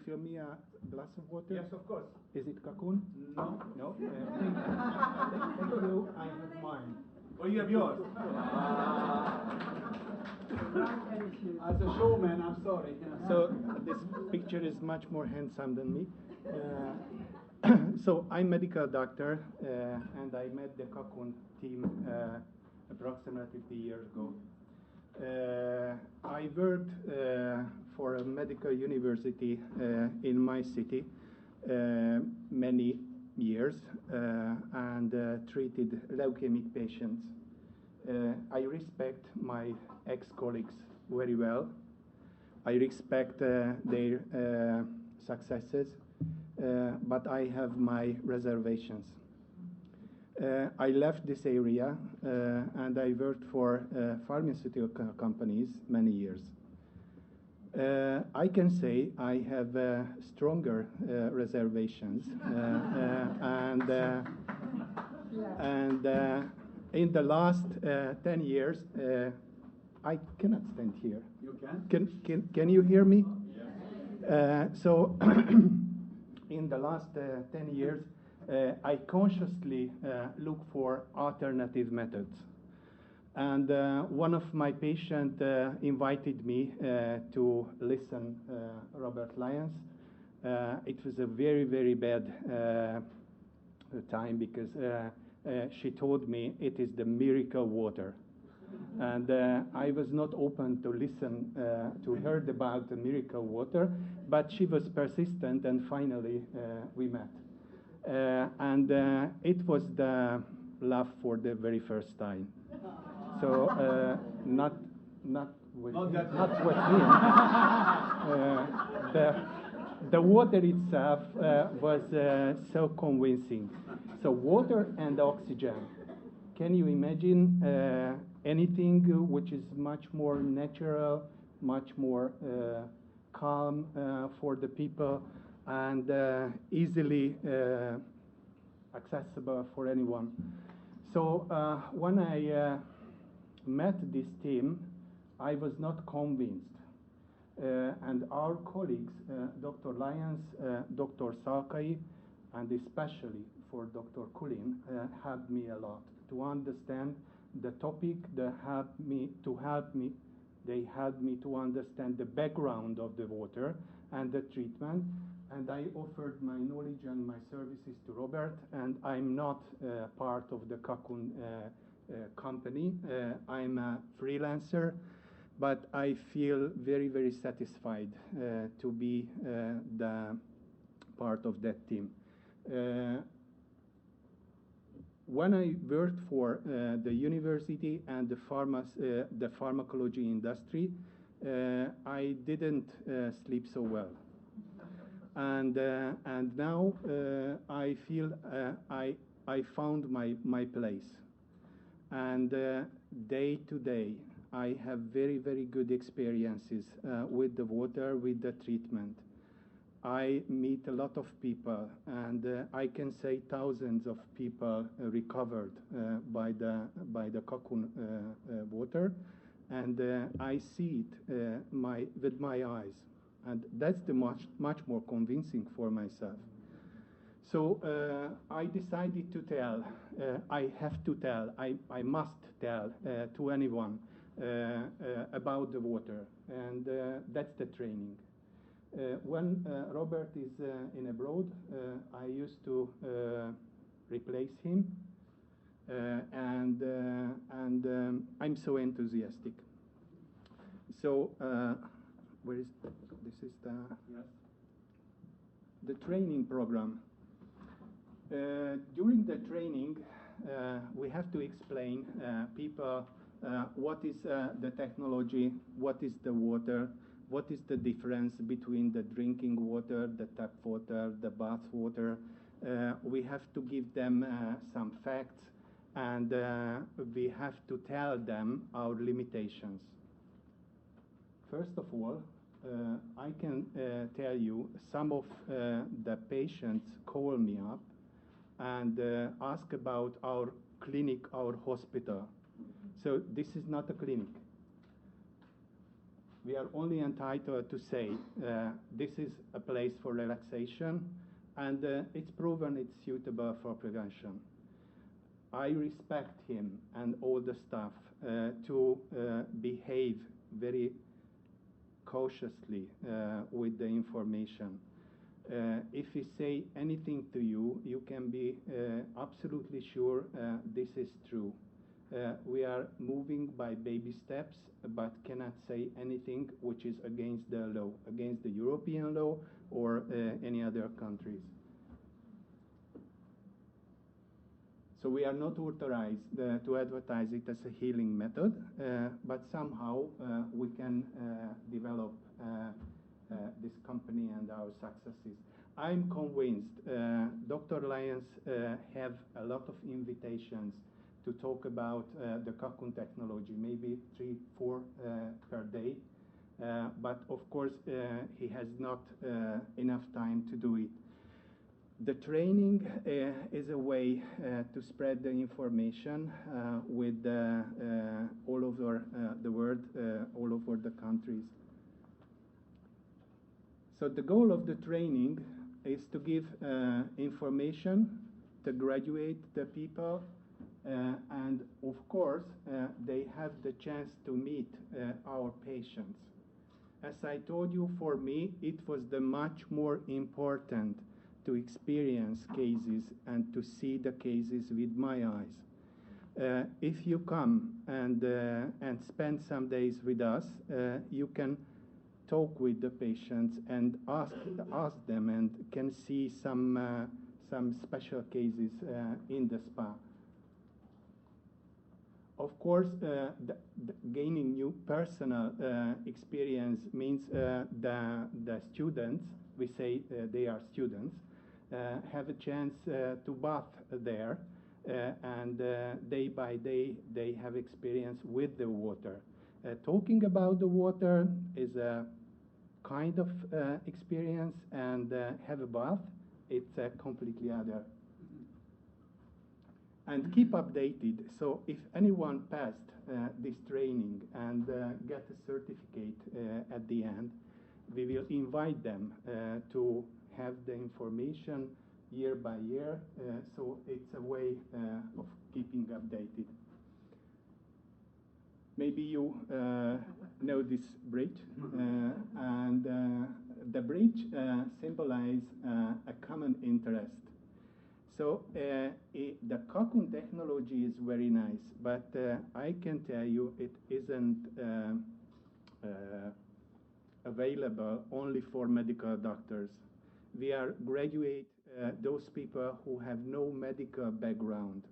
fill me a glass of water? Yes, of course. Is it Kaqun? No. No? Thank you. I have mine. Oh, you have yours? As a showman, I'm sorry. So this picture is much more handsome than me. So I'm medical doctor, and I met the Kaqun team approximately 50 years ago. I worked for a medical university in my city many years and treated leukemic patients. I respect my ex-colleagues very well. I respect their successes, but I have my reservations. I left this area and I worked for pharmaceutical companies many years. I can say I have stronger reservations and in the last 10 years, I cannot stand here. You can? Can you hear me? Yes. So in the last 10 years, I consciously look for alternative methods. And one of my patients invited me to listen Robert Lyons. It was a very, very bad time because she told me it is the miracle water. And I was not open to listen to her about the miracle water, but she was persistent, and finally we met. And it was the love for the very first time. So not with him. The water itself was so convincing. So water and oxygen. Can you imagine anything which is much more natural, much more calm for the people, and easily accessible for anyone? So when I met this team, I was not convinced. And our colleagues, Dr. Lyons, Dr. Salkai, and especially for Dr. Kulin, helped me a lot to understand the topic. They helped me to understand the background of the water and the treatment. And I offered my knowledge and my services to Robert. And I'm not part of the Kaqun company. I'm a freelancer, but I feel very, very satisfied to be the part of that team. When I worked for the university and the pharmacology industry, I didn't sleep so well. And now I feel I found my place. And day to day, I have very, very good experiences with the water, with the treatment. I meet a lot of people, and I can say thousands of people recovered by the Kaqun water, and I see it with my eyes, and that's the much more convincing for myself. So I decided to tell. I have to tell. I must tell to anyone about the water, and that's the training. When Robert is in abroad, I used to replace him, and I'm so enthusiastic. So where is this? Is the training program. During the training, we have to explain people what is the technology, what is the water. What is the difference between the drinking water, the tap water, the bath water? We have to give them some facts, and we have to tell them our limitations. First of all, I can tell you some of the patients call me up and ask about our clinic, our hospital. So this is not a clinic. We are only entitled to say this is a place for relaxation, and it's proven it's suitable for prevention. I respect him and all the staff to behave very cautiously with the information. If we say anything to you, you can be absolutely sure this is true. We are moving by baby steps, but cannot say anything which is against the law, against the European law or any other countries. So we are not authorized to advertise it as a healing method, but somehow we can develop this company and our successes. I'm convinced Dr. Lyons have a lot of invitations to talk about the Kaqun technology, maybe 3, 4 per day. But of course, he has not enough time to do it. The training is a way to spread the information with all over the world, all over the countries. So the goal of the training is to give information, to graduate the people, and of course, they have the chance to meet our patients. As I told you, for me, it was the much more important to experience cases and to see the cases with my eyes. If you come and spend some days with us, you can talk with the patients and ask them, and can see some special cases in the spa. Of course, gaining new personal experience means the students, we say they are students, have a chance to bath there, and day by day they have experience with the water. Talking about the water is a kind of experience, and have a bath, it's a completely other. And keep updated. So if anyone passed this training and get a certificate at the end, we will invite them to have the information year by year. So it's a way of keeping updated. Maybe you know this bridge, and the bridge symbolizes a common interest. So the Kaqun technology is very nice, but I can tell you it isn't available only for medical doctors. We are graduate those people who have no medical background,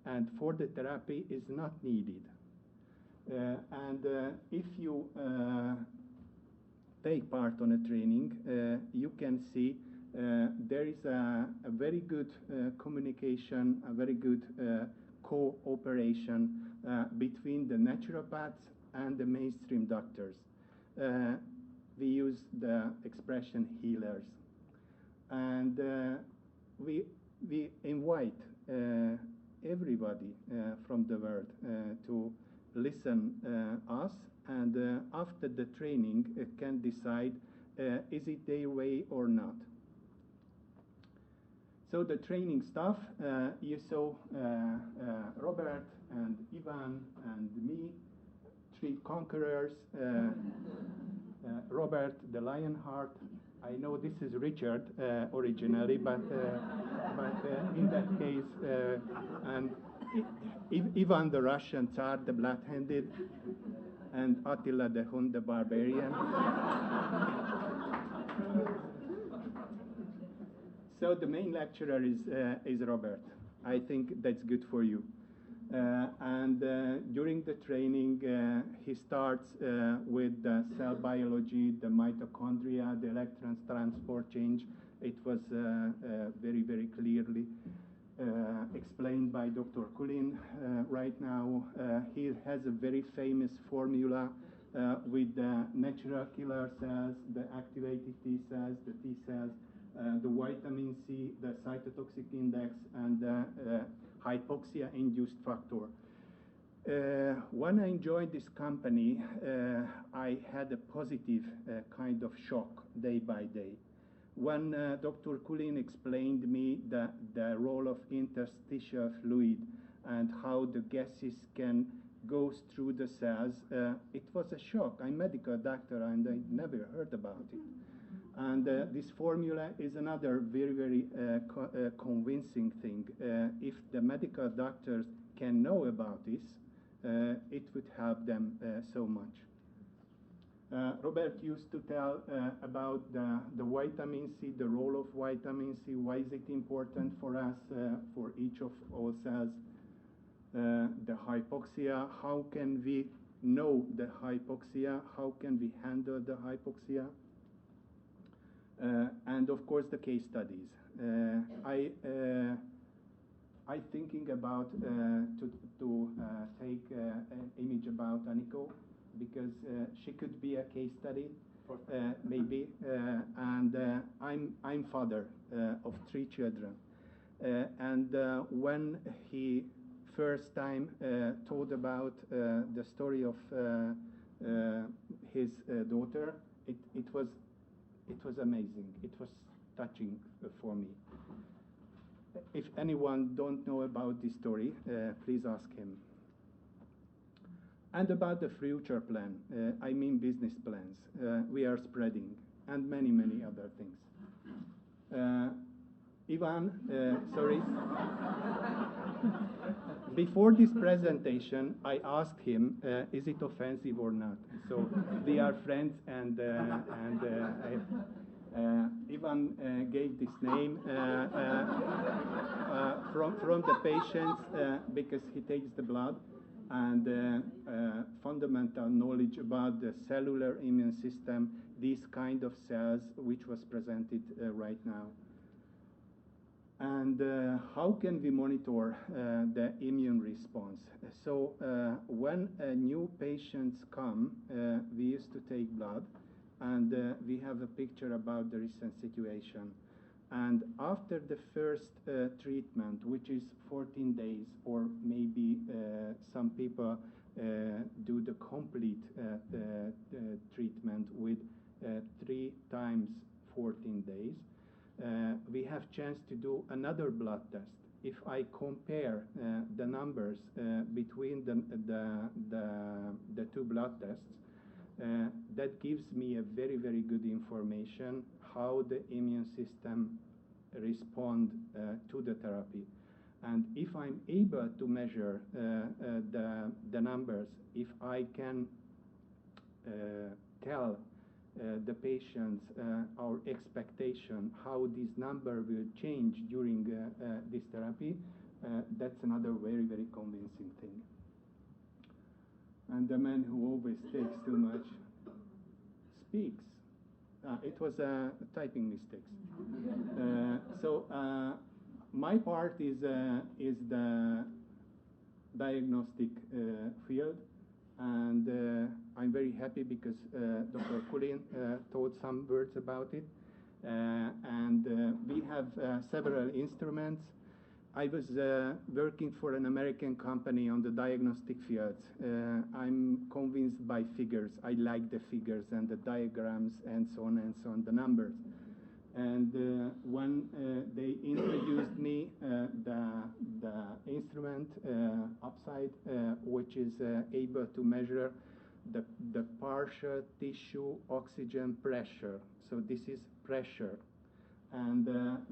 and for the therapy is not needed. And if you take part on a training, you can see there is a very good communication, a very good cooperation between the naturopaths and the mainstream doctors. We use the expression healers. And we invite everybody from the world to listen us, and after the training can decide is it their way or not. So the training staff, you saw Robert and Ivan and me, 3 conquerors. Robert the Lionheart. I know this is Richard originally, but in that case, and Ivan the Russian Tsar, the blood-handed, and Attila the Hun, the barbarian. So the main lecturer is Robert. I think that's good for you. And during the training, he starts with the cell biology, the mitochondria, the electrons transport change. It was very, very clearly explained by Dr. Kulin right now. He has a very famous formula with the natural killer cells, the activated T cells, the T cells, the vitamin C, the cytotoxic index, and the hypoxia-induced factor. When I joined this company, I had a positive kind of shock day by day. When Dr. Kulin explained me the role of interstitial fluid and how the gases can go through the cells, it was a shock. I'm a medical doctor and I never heard about it. And this formula is another very, very convincing thing. If the medical doctors can know about this, it would help them so much. Robert used to tell about the vitamin C, the role of vitamin C, why is it important for us, for each of our cells, the hypoxia, how can we know the hypoxia, how can we handle the hypoxia, and of course the case studies. I thinking about to take an image about Aniko, because she could be a case study, maybe. And I'm father of 3 children, and when he first time told about the story of his daughter, it was amazing. It was touching for me. If anyone don't know about this story, please ask him. And about the future plan, I mean business plans, we are spreading, and many, many other things. Ivan, sorry. Before this presentation, I asked him, is it offensive or not? So we are friends, and Ivan gave this name from the patients because he takes the blood, and fundamental knowledge about the cellular immune system, these kind of cells, which was presented right now. And how can we monitor the immune response? So when new patients come, we used to take blood, and we have a picture about the recent situation. And after the first treatment, which is 14 days, or maybe some people do the complete treatment with 3 times 14 days, we have chance to do another blood test. If I compare the numbers between the 2 blood tests, that gives me a very, very good information how the immune system respond to the therapy. And if I'm able to measure the numbers, if I can tell the patients our expectation how this number will change during this therapy, that's another very, very convincing thing. And the man who always takes too much speaks. It was typing mistakes. So my part is the diagnostic field, and I'm very happy because Dr. Kulin told some words about it. And we have several instruments. I was working for an American company on the diagnostic field. I'm convinced by figures. I like the figures and the diagrams and so on, the numbers. And when they introduced me the instrument upside, which is able to measure the partial tissue oxygen pressure. So this is pressure. And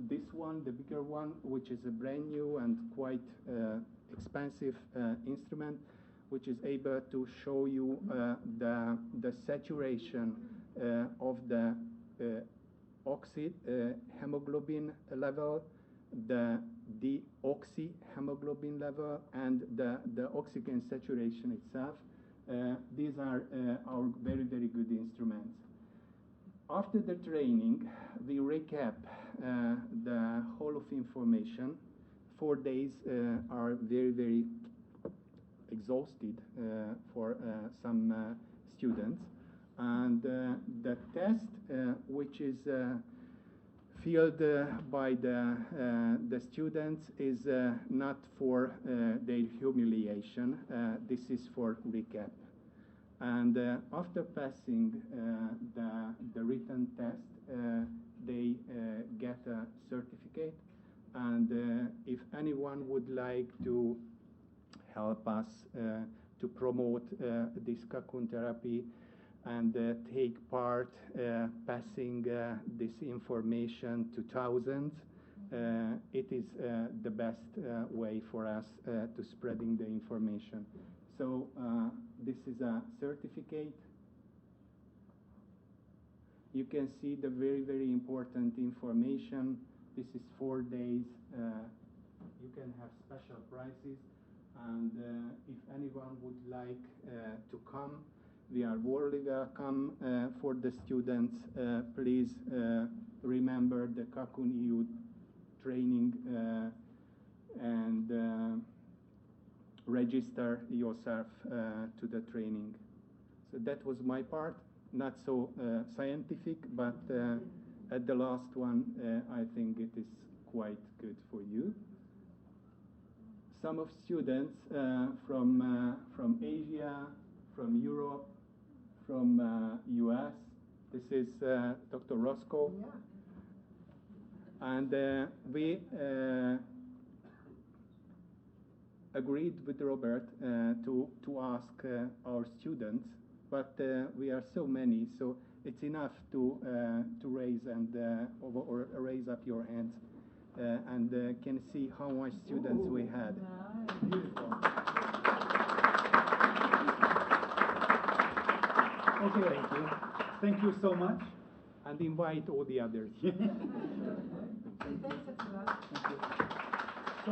this one, the bigger one, which is a brand new and quite expensive instrument, which is able to show you the saturation of the hemoglobin level, the deoxyhemoglobin level, and the oxygen saturation itself. These are our very, very good instruments. After the training, we recap the whole of information. 4 days are very, very exhausted for some students. And the test, which is filled by the students is not for their humiliation. This is for recap. And after passing the written test, they get a certificate. And if anyone would like to help us to promote this Kaqun therapy and take part passing this information to thousands, it is the best way for us to spreading the information. So this is a certificate. You can see the very, very important information. This is 4 days. You can have special prices. And if anyone would like to come, we are warmly welcome. For the students, please remember the Kaqun EU training and register yourself to the training. So that was my part, not so scientific, but at the last one, I think it is quite good for you. Some of students from Asia, from Europe, from US. This is Dr. Roscoe. Yeah. And we agreed with Robert to ask our students, but we are so many, so it's enough to raise and or raise up your hands and can see how much students we had. Nice. Beautiful. Okay. Thank you. Thank you so much. And invite all the others. Thanks, Attila. Thank you. So,